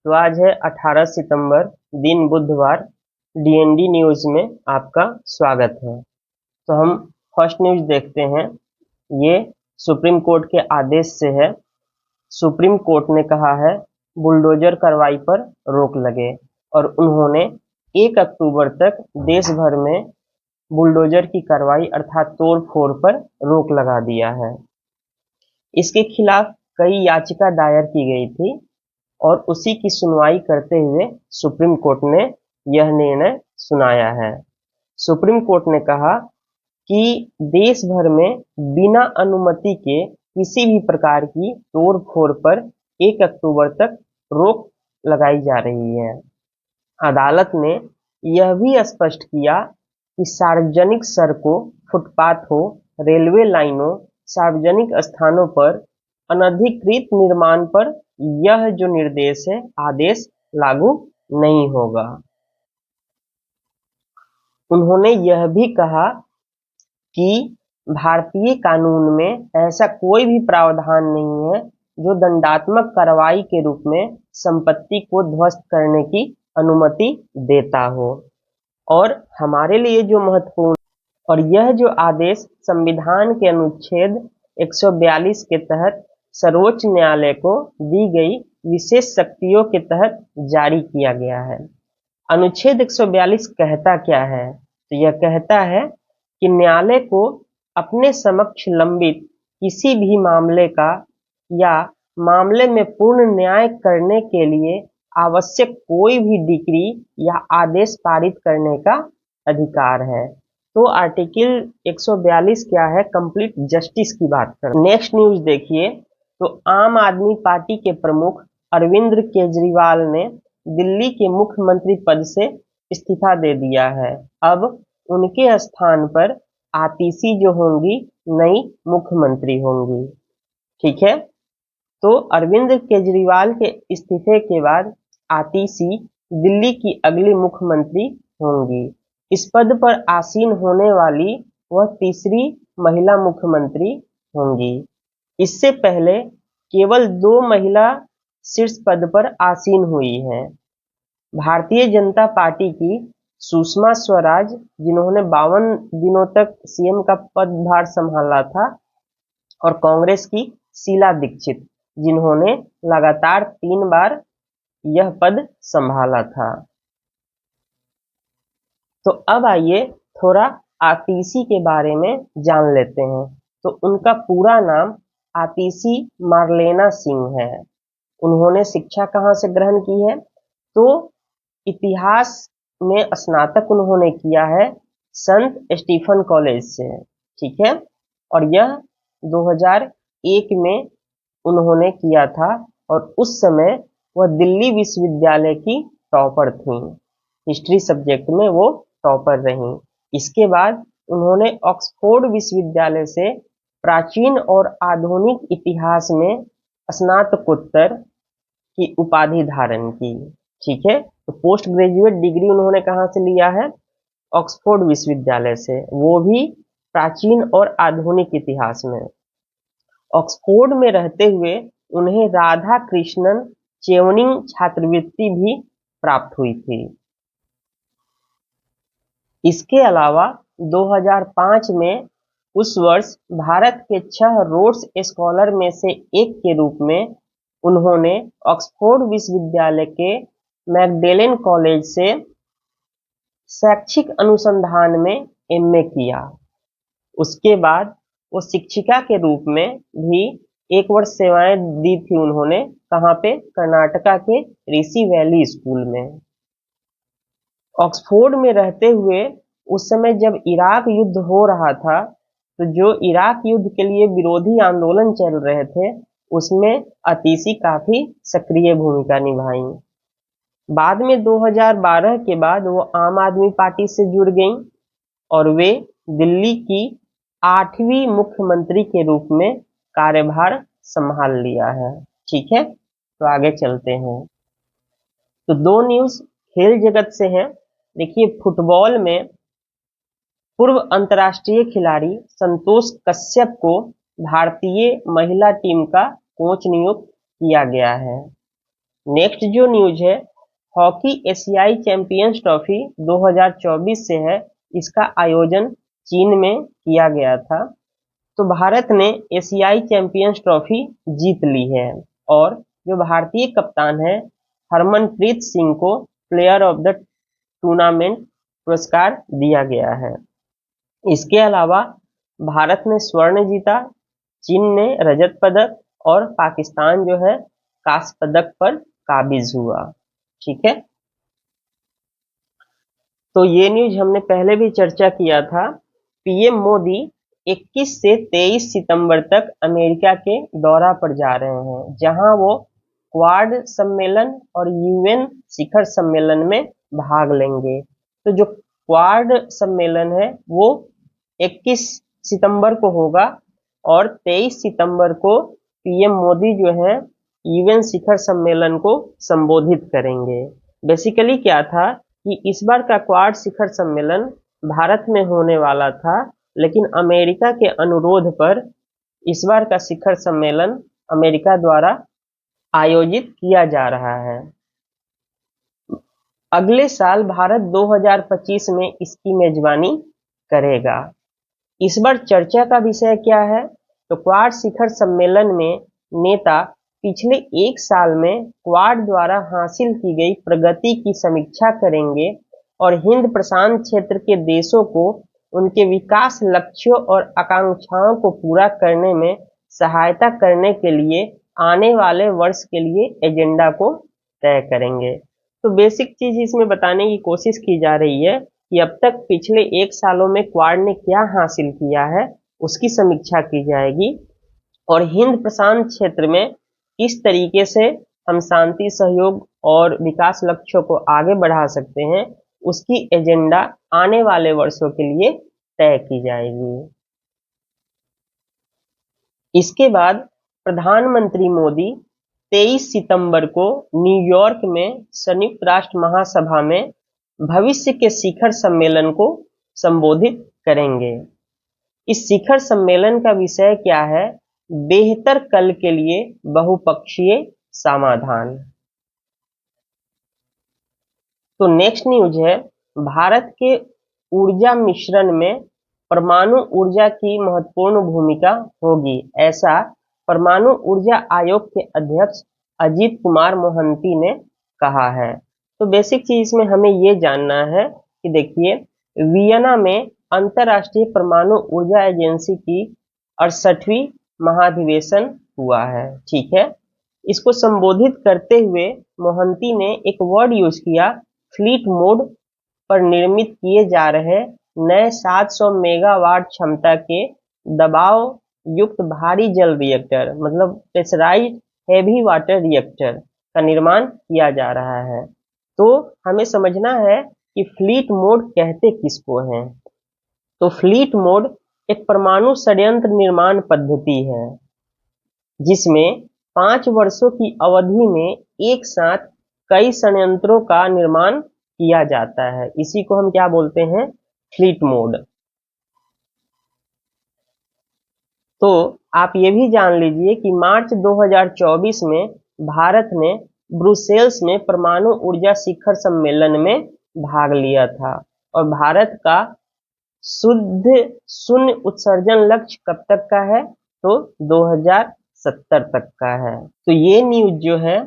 तो आज है 18 सितंबर, दिन बुधवार। डीएनडी न्यूज में आपका स्वागत है। तो हम फर्स्ट न्यूज देखते हैं। ये सुप्रीम कोर्ट के आदेश से है। सुप्रीम कोर्ट ने कहा है बुलडोजर कार्रवाई पर रोक लगे और उन्होंने 1 अक्टूबर तक देश भर में बुलडोजर की कार्रवाई अर्थात तोड़ फोड़ पर रोक लगा दिया है। इसके खिलाफ कई याचिका दायर की गई थी और उसी की सुनवाई करते हुए सुप्रीम कोर्ट ने यह निर्णय सुनाया है। सुप्रीम कोर्ट ने कहा कि देश भर में बिना अनुमति के किसी भी प्रकार की तोड़ फोड़ पर 1 अक्टूबर तक रोक लगाई जा रही है। अदालत ने यह भी स्पष्ट किया कि सार्वजनिक सड़कों, फुटपाथों, रेलवे लाइनों, सार्वजनिक स्थानों पर अनधिकृत निर्माण पर यह जो निर्देश है, आदेश लागू नहीं होगा। उन्होंने यह भी कहा कि भारतीय कानून में ऐसा कोई भी प्रावधान नहीं है जो दंडात्मक कार्रवाई के रूप में संपत्ति को ध्वस्त करने की अनुमति देता हो। और हमारे लिए जो महत्वपूर्ण और यह जो आदेश संविधान के अनुच्छेद 142 के तहत सर्वोच्च न्यायालय को दी गई विशेष शक्तियों के तहत जारी किया गया है। अनुच्छेद 142 कहता क्या है? तो यह कहता है कि न्यायालय को अपने समक्ष लंबित किसी भी मामले का या मामले में पूर्ण न्याय करने के लिए आवश्यक कोई भी डिक्री या आदेश पारित करने का अधिकार है। तो आर्टिकल 142 क्या है? कंप्लीट जस्टिस की बात कर। नेक्स्ट न्यूज देखिए। तो आम आदमी पार्टी के प्रमुख अरविंद केजरीवाल ने दिल्ली के मुख्यमंत्री पद से इस्तीफा दे दिया है। अब उनके स्थान पर आतिशी जो होंगी नई मुख्यमंत्री होंगी। ठीक है। तो अरविंद केजरीवाल के इस्तीफे के बाद आतिशी दिल्ली की अगली मुख्यमंत्री होंगी। इस पद पर आसीन होने वाली वह तीसरी महिला मुख्यमंत्री होंगी। इससे पहले केवल 2 महिला शीर्ष पद पर आसीन हुई हैं। भारतीय जनता पार्टी की सुषमा स्वराज, जिन्होंने 52 दिनों तक सीएम का पदभार संभाला था, और कांग्रेस की शीला दीक्षित, जिन्होंने लगातार 3 बार यह पद संभाला था। तो अब आइए थोड़ा आतिशी के बारे में जान लेते हैं। तो उनका पूरा नाम आतिशी मार्लेना सिंह है। उन्होंने शिक्षा कहाँ से ग्रहण की है? तो इतिहास में स्नातक उन्होंने किया है संत स्टीफन कॉलेज से। ठीक है। और यह 2001 में उन्होंने किया था और उस समय वह दिल्ली विश्वविद्यालय की टॉपर थी। हिस्ट्री सब्जेक्ट में वो टॉपर रही। इसके बाद उन्होंने ऑक्सफोर्ड विश्वविद्यालय से प्राचीन और आधुनिक इतिहास में स्नातकोत्तर की उपाधि धारण की। ठीक है। तो पोस्ट ग्रेजुएट डिग्री उन्होंने कहाँ से लिया है? ऑक्सफोर्ड विश्वविद्यालय से, वो भी प्राचीन और आधुनिक इतिहास में। ऑक्सफोर्ड में रहते हुए उन्हें राधा कृष्णन चेवनिंग छात्रवृत्ति भी प्राप्त हुई थी। इसके अलावा 2005 में उस वर्ष भारत के 6 रोड्स स्कॉलर में से एक के रूप में उन्होंने ऑक्सफोर्ड विश्वविद्यालय के मैगडेलेन कॉलेज से शैक्षिक अनुसंधान में एमए किया। उसके बाद वो शिक्षिका के रूप में भी 1 वर्ष सेवाएं दी थी उन्होंने। कहाँ पे? कर्नाटका के ऋषि वैली स्कूल में। ऑक्सफोर्ड में रहते हुए उस समय जब इराक युद्ध हो रहा था, तो जो इराक युद्ध के लिए विरोधी आंदोलन चल रहे थे, उसमें आतिशी काफी सक्रिय भूमिका निभाई। बाद में 2012 के बाद वो आम आदमी पार्टी से जुड़ गई और वे दिल्ली की 8वीं मुख्यमंत्री के रूप में कार्यभार संभाल लिया है। ठीक है। तो आगे चलते हैं। तो 2 न्यूज खेल जगत से हैं। देखिए, फुटबॉल में पूर्व अंतर्राष्ट्रीय खिलाड़ी संतोष कश्यप को भारतीय महिला टीम का कोच नियुक्त किया गया है। नेक्स्ट जो न्यूज है, हॉकी एशियाई चैंपियंस ट्रॉफी 2024 से है, इसका आयोजन चीन में किया गया था। तो भारत ने एशियाई चैंपियंस ट्रॉफी जीत ली है और जो भारतीय कप्तान है हरमनप्रीत सिंह को प्लेयर ऑफ द टूर्नामेंट पुरस्कार दिया गया है। इसके अलावा भारत ने स्वर्ण जीता, चीन ने रजत पदक और पाकिस्तान जो है कांस्य पदक पर काबिज हुआ। ठीक है, तो ये न्यूज हमने पहले भी चर्चा किया था। पीएम मोदी 21 से 23 सितंबर तक अमेरिका के दौरा पर जा रहे हैं, जहां वो क्वाड सम्मेलन और यूएन शिखर सम्मेलन में भाग लेंगे। तो जो क्वाड सम्मेलन है वो 21 सितंबर को होगा और 23 सितंबर को पीएम मोदी जो है यूएन शिखर सम्मेलन को संबोधित करेंगे। बेसिकली क्या था कि इस बार का क्वाड शिखर सम्मेलन भारत में होने वाला था, लेकिन अमेरिका के अनुरोध पर इस बार का शिखर सम्मेलन अमेरिका द्वारा आयोजित किया जा रहा है। अगले साल भारत 2025 में इसकी मेजबानी करेगा। इस बार चर्चा का विषय क्या है? तो क्वाड शिखर सम्मेलन में नेता पिछले एक साल में क्वाड द्वारा हासिल की गई प्रगति की समीक्षा करेंगे और हिंद प्रशांत क्षेत्र के देशों को उनके विकास लक्ष्यों और आकांक्षाओं को पूरा करने में सहायता करने के लिए आने वाले वर्ष के लिए एजेंडा को तय करेंगे। तो बेसिक चीज इसमें बताने की कोशिश की जा रही है कि अब तक पिछले एक सालों में क्वाड ने क्या हासिल किया है उसकी समीक्षा की जाएगी और हिंद प्रशांत क्षेत्र में किस तरीके से हम शांति, सहयोग और विकास लक्ष्यों को आगे बढ़ा सकते हैं उसकी एजेंडा आने वाले वर्षों के लिए तय की जाएगी। इसके बाद प्रधानमंत्री मोदी 23 सितंबर को न्यूयॉर्क में संयुक्त राष्ट्र महासभा में भविष्य के शिखर सम्मेलन को संबोधित करेंगे। इस शिखर सम्मेलन का विषय क्या है? बेहतर कल के लिए बहुपक्षीय समाधान। तो नेक्स्ट न्यूज है, भारत के ऊर्जा मिश्रण में परमाणु ऊर्जा की महत्वपूर्ण भूमिका होगी, ऐसा परमाणु ऊर्जा आयोग के अध्यक्ष अजीत कुमार मोहंती ने कहा है। तो बेसिक चीज इसमें हमें ये जानना है कि देखिए, वियना में अंतरराष्ट्रीय परमाणु ऊर्जा एजेंसी की 68वीं महाधिवेशन हुआ है। ठीक है, इसको संबोधित करते हुए मोहंती ने एक वर्ड यूज किया, फ्लीट मोड पर निर्मित किए जा रहे नए 700 मेगावाट क्षमता के दबाव युक्त भारी जल रिएक्टर, मतलब प्रेशराइज्ड हेवी वाटर रिएक्टर का निर्माण किया जा रहा है। तो हमें समझना है कि फ्लीट मोड कहते किसको हैं। तो फ्लीट मोड एक परमाणु षड्यंत्र निर्माण पद्धति है जिसमें 5 वर्षों की अवधि में एक साथ कई संयंत्रों का निर्माण किया जाता है। इसी को हम क्या बोलते हैं? Fleet mode. तो आप ये भी जान लीजिए कि मार्च 2024 में भारत ने ब्रुसेल्स में परमाणु ऊर्जा शिखर सम्मेलन में भाग लिया था और भारत का शुद्ध शून्य उत्सर्जन लक्ष्य कब तक का है? तो 2070 तक का है। तो ये न्यूज जो है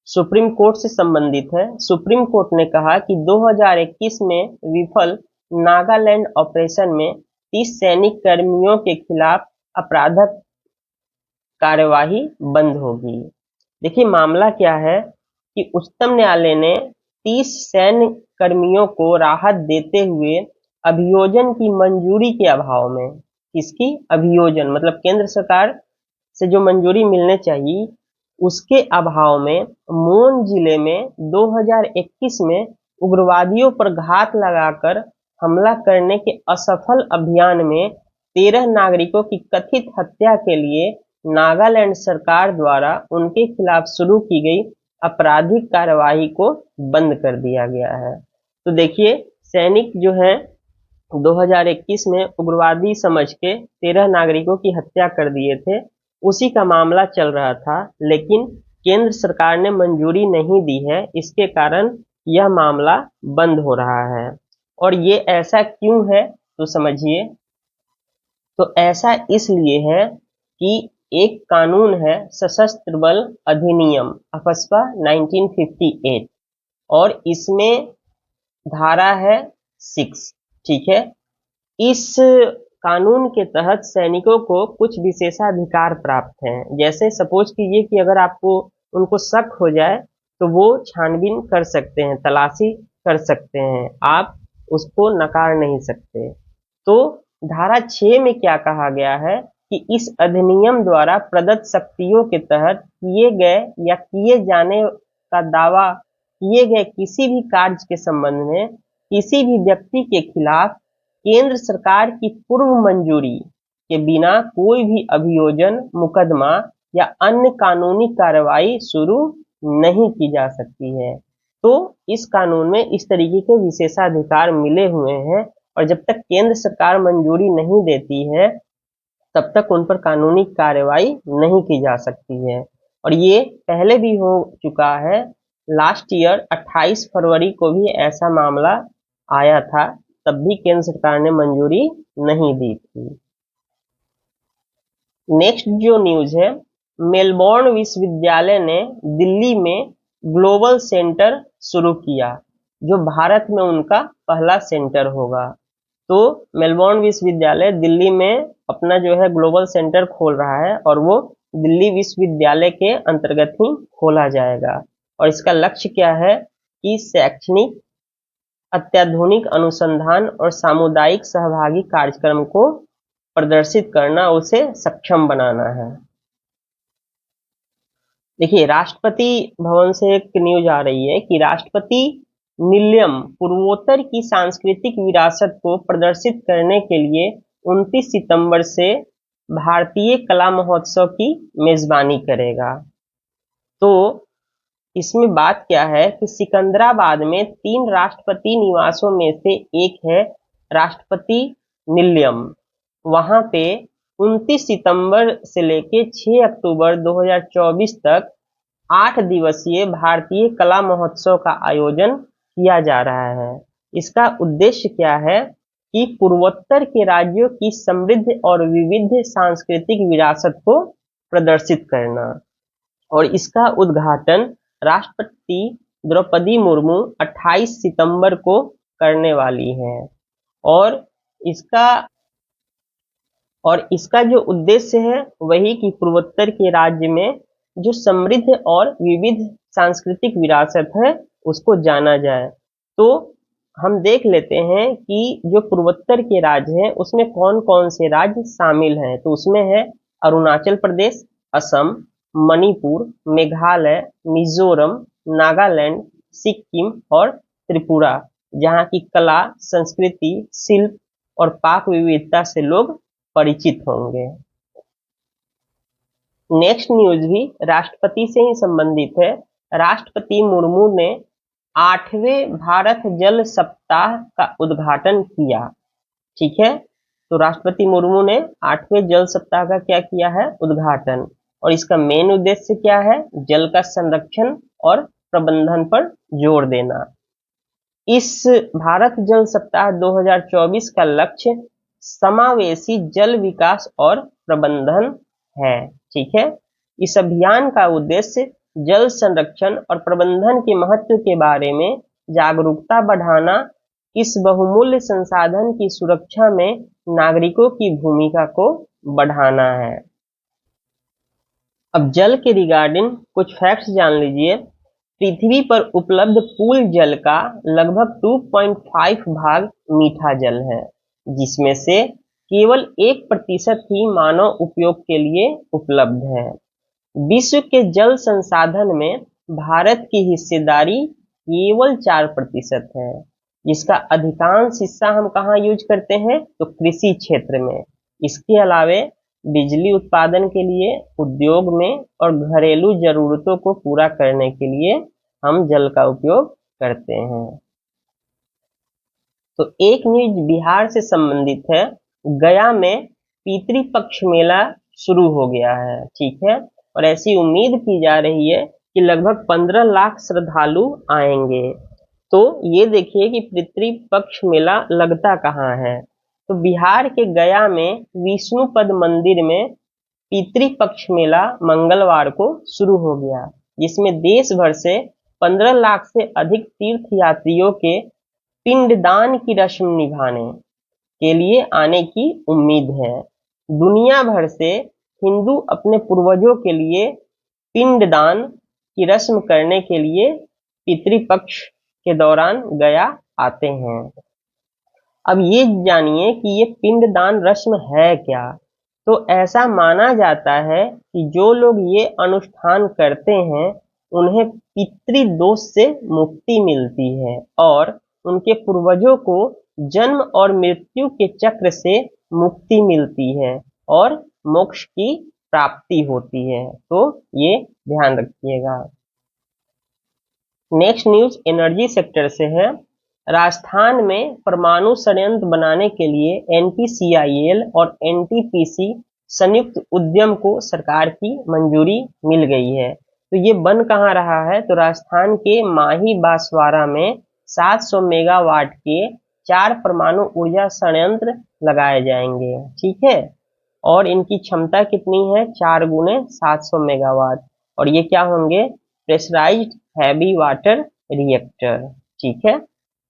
सुप्रीम कोर्ट से संबंधित है। सुप्रीम कोर्ट ने कहा कि 2021 में विफल नागालैंड ऑपरेशन में 30 सैनिक कर्मियों के खिलाफ आपराधिक कार्यवाही बंद होगी। देखिए, मामला क्या है कि उच्चतम न्यायालय ने 30 सैन्य कर्मियों को राहत देते हुए अभियोजन की मंजूरी के अभाव में, इसकी अभियोजन मतलब केंद्र सरकार से जो मंजूरी मिलने चाहिए उसके अभाव में मोन जिले में 2021 में उग्रवादियों पर घात लगाकर हमला करने के असफल अभियान में 13 नागरिकों की कथित हत्या के लिए नागालैंड सरकार द्वारा उनके खिलाफ शुरू की गई आपराधिक कार्यवाही को बंद कर दिया गया है। तो देखिए, सैनिक जो है 2021 में उग्रवादी समझ के 13 नागरिकों की हत्या कर दिए थे, उसी का मामला चल रहा था। लेकिन केंद्र सरकार ने मंजूरी नहीं दी है, इसके कारण यह मामला बंद हो रहा है। और ये ऐसा क्यों है तो समझिए। तो ऐसा इसलिए है कि एक कानून है सशस्त्र बल अधिनियम अफस्पा 1958 और इसमें धारा है 6। ठीक है। इस कानून के तहत सैनिकों को कुछ विशेषाधिकार प्राप्त हैं। जैसे सपोज कीजिए कि अगर आपको उनको शक हो जाए तो वो छानबीन कर सकते हैं, तलाशी कर सकते हैं, आप उसको नकार नहीं सकते। तो धारा 6 में क्या कहा गया है कि इस अधिनियम द्वारा प्रदत्त शक्तियों के तहत किए गए या किए जाने का दावा किए गए किसी भी कार्य के संबंध में किसी भी व्यक्ति के खिलाफ केंद्र सरकार की पूर्व मंजूरी के बिना कोई भी अभियोजन, मुकदमा या अन्य कानूनी कार्रवाई शुरू नहीं की जा सकती है। तो इस कानून में इस तरीके के विशेषाधिकार मिले हुए हैं और जब तक केंद्र सरकार मंजूरी नहीं देती है तब तक उन पर कानूनी कार्रवाई नहीं की जा सकती है। और ये पहले भी हो चुका है। लास्ट ईयर 28 फरवरी को भी ऐसा मामला आया था, तब भी केंद्र सरकार ने मंजूरी नहीं दी थी। नेक्स्ट जो न्यूज है, मेलबोर्न विश्वविद्यालय ने दिल्ली में ग्लोबल सेंटर शुरू किया, जो भारत में उनका पहला सेंटर होगा। तो मेलबोर्न विश्वविद्यालय दिल्ली में अपना जो है ग्लोबल सेंटर खोल रहा है और वो दिल्ली विश्वविद्यालय के अंतर्गत ही खोला जाएगा। और इसका लक्ष्य क्या है कि शैक्षणिक, अत्याधुनिक अनुसंधान और सामुदायिक सहभागी कार्यक्रम को प्रदर्शित करना, उसे सक्षम बनाना है। देखिए, राष्ट्रपति भवन से एक न्यूज आ रही है कि राष्ट्रपति निलयम पूर्वोत्तर की सांस्कृतिक विरासत को प्रदर्शित करने के लिए 29 सितंबर से भारतीय कला महोत्सव की मेजबानी करेगा। तो इसमें बात क्या है कि सिकंदराबाद में 3 राष्ट्रपति निवासों में से एक है राष्ट्रपति निलयम। वहां पे 29 सितंबर से लेके 6 अक्टूबर 2024 तक 8 दिवसीय भारतीय कला महोत्सव का आयोजन किया जा रहा है। इसका उद्देश्य क्या है कि पूर्वोत्तर के राज्यों की समृद्ध और विविध सांस्कृतिक विरासत को प्रदर्शित करना। और इसका उद्घाटन राष्ट्रपति द्रौपदी मुर्मू 28 सितंबर को करने वाली हैं। और इसका जो उद्देश्य है वही कि पूर्वोत्तर के राज्य में जो समृद्ध और विविध सांस्कृतिक विरासत है उसको जाना जाए। तो हम देख लेते हैं कि जो पूर्वोत्तर के राज्य हैं उसमें कौन कौन से राज्य शामिल हैं। तो उसमें है अरुणाचल प्रदेश, असम, मणिपुर, मेघालय, मिजोरम, नागालैंड, सिक्किम और त्रिपुरा, जहाँ की कला, संस्कृति, शिल्प और पाक विविधता से लोग परिचित होंगे। नेक्स्ट न्यूज भी राष्ट्रपति से ही संबंधित है। राष्ट्रपति मुर्मू ने 8वें भारत जल सप्ताह का उद्घाटन किया। ठीक है। तो राष्ट्रपति मुर्मू ने 8वें जल सप्ताह का क्या किया है? उद्घाटन। और इसका मेन उद्देश्य क्या है? जल का संरक्षण और प्रबंधन पर जोर देना। इस भारत जल सप्ताह 2024 का लक्ष्य समावेशी जल विकास और प्रबंधन है। ठीक है। इस अभियान का उद्देश्य जल संरक्षण और प्रबंधन के महत्व के बारे में जागरूकता बढ़ाना, इस बहुमूल्य संसाधन की सुरक्षा में नागरिकों की भूमिका को बढ़ाना है। अब जल के रिगार्डिंग कुछ फैक्ट्स जान लीजिए। पृथ्वी पर उपलब्ध पूल जल का लगभग 2.5 भाग मीठा जल है, जिसमें से केवल 1% ही मानव उपयोग के लिए उपलब्ध है। विश्व के जल संसाधन में भारत की हिस्सेदारी केवल 4% है, जिसका अधिकांश हिस्सा हम कहाँ यूज करते हैं? तो कृषि क्षेत्र में। इसके अलावे बिजली उत्पादन के लिए, उद्योग में और घरेलू जरूरतों को पूरा करने के लिए हम जल का उपयोग करते हैं। तो एक न्यूज बिहार से संबंधित है। गया में पितृपक्ष मेला शुरू हो गया है। ठीक है। और ऐसी उम्मीद की जा रही है कि लगभग 15 लाख श्रद्धालु आएंगे। तो ये देखिए कि पितृपक्ष मेला लगता कहाँ है। तो बिहार के गया में विष्णुपद मंदिर में पितृपक्ष मेला मंगलवार को शुरू हो गया, जिसमें देश भर से 15 लाख से अधिक तीर्थ यात्रियों के पिंडदान की रस्म निभाने के लिए आने की उम्मीद है। दुनिया भर से हिंदू अपने पूर्वजों के लिए पिंडदान की रस्म करने के लिए पितृपक्ष के दौरान गया आते हैं। अब ये जानिए कि ये पिंडदान रस्म है क्या। तो ऐसा माना जाता है कि जो लोग ये अनुष्ठान करते हैं उन्हें पितृदोष से मुक्ति मिलती है और उनके पूर्वजों को जन्म और मृत्यु के चक्र से मुक्ति मिलती है और मोक्ष की प्राप्ति होती है। तो ये ध्यान रखिएगा। नेक्स्ट न्यूज एनर्जी सेक्टर से है। राजस्थान में परमाणु संयंत्र बनाने के लिए एनपीसीआईएल और एनटीपीसी संयुक्त उद्यम को सरकार की मंजूरी मिल गई है। तो ये बन कहाँ रहा है, तो राजस्थान के माही बांसवाड़ा में 700 मेगावाट के 4 परमाणु ऊर्जा संयंत्र लगाए जाएंगे। ठीक है, और इनकी क्षमता कितनी है, 4 गुने 700 मेगावाट। और ये क्या होंगे, प्रेशराइज्ड हैवी वाटर रिएक्टर। ठीक है,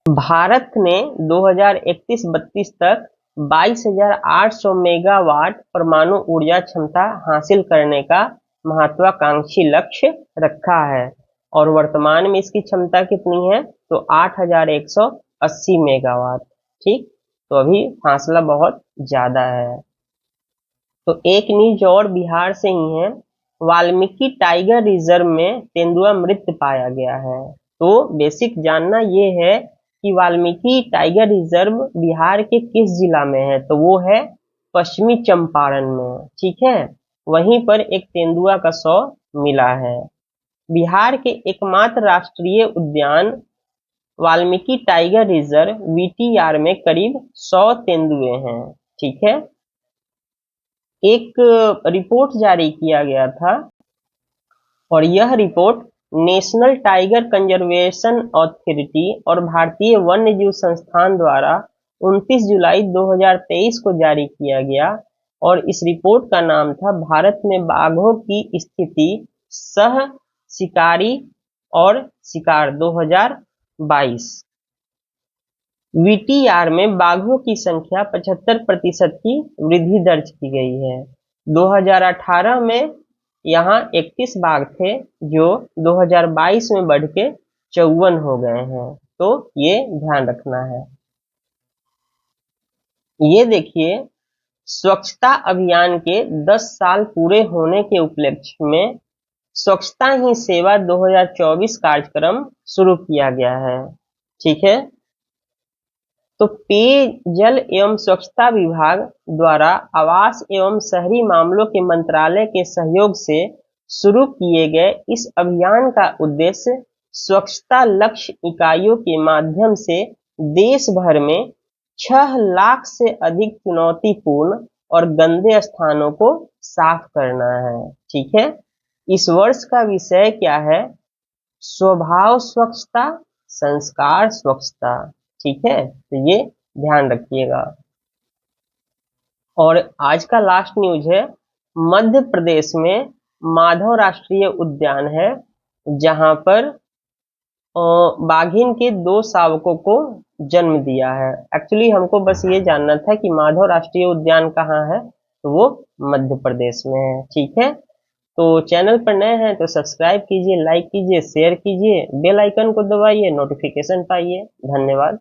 भारत ने 2031-32 तक 22,800 मेगावाट परमाणु ऊर्जा क्षमता हासिल करने का महत्वाकांक्षी लक्ष्य रखा है और वर्तमान में इसकी क्षमता कितनी है, तो 8,180 मेगावाट। ठीक, तो अभी फासला बहुत ज्यादा है। तो एक न्यूज और बिहार से ही है। वाल्मीकि टाइगर रिजर्व में तेंदुआ मृत पाया गया है। तो बेसिक जानना ये है कि वाल्मीकि टाइगर रिजर्व बिहार के किस जिला में है, तो वो है पश्चिमी चंपारण में। ठीक है, वहीं पर एक तेंदुआ का शव मिला है। बिहार के एकमात्र राष्ट्रीय उद्यान वाल्मीकि टाइगर रिजर्व वीटीआर में करीब 100 तेंदुए हैं। ठीक है, एक रिपोर्ट जारी किया गया था और यह report national tiger conservation authority और भारतीय वन्य जीव संस्थान द्वारा 29 जुलाई 2023 को जारी किया गया और इस रिपोर्ट का नाम था भारत में बाघों की स्थिति सह शिकारी और शिकार 2022। वीटीआर में बाघों की संख्या 75% की वृद्धि दर्ज की गई है। 2018 में यहाँ 31 बाघ थे जो 2022 में बढ़ के 54 हो गए हैं। तो ये ध्यान रखना है। ये देखिए, स्वच्छता अभियान के 10 साल पूरे होने के उपलक्ष्य में स्वच्छता ही सेवा 2024 कार्यक्रम शुरू किया गया है। ठीक है, तो पेयजल एवं स्वच्छता विभाग द्वारा आवास एवं शहरी मामलों के मंत्रालय के सहयोग से शुरू किए गए इस अभियान का उद्देश्य स्वच्छता लक्ष्य इकाइयों के माध्यम से देश भर में 6 लाख से अधिक चुनौतीपूर्ण और गंदे स्थानों को साफ करना है। ठीक है, इस वर्ष का विषय क्या है, स्वभाव स्वच्छता, संस्कार स्वच्छता। ठीक है, तो ये ध्यान रखिएगा। और आज का लास्ट न्यूज है। मध्य प्रदेश में माधव राष्ट्रीय उद्यान है जहां पर बाघिन के 2 शावकों को जन्म दिया है। एक्चुअली हमको बस ये जानना था कि माधव राष्ट्रीय उद्यान कहाँ है, तो वो मध्य प्रदेश में है। ठीक है, तो चैनल पर नए हैं तो सब्सक्राइब कीजिए, लाइक कीजिए, शेयर कीजिए, बेल आइकन को दबाइए, नोटिफिकेशन पाइए। धन्यवाद।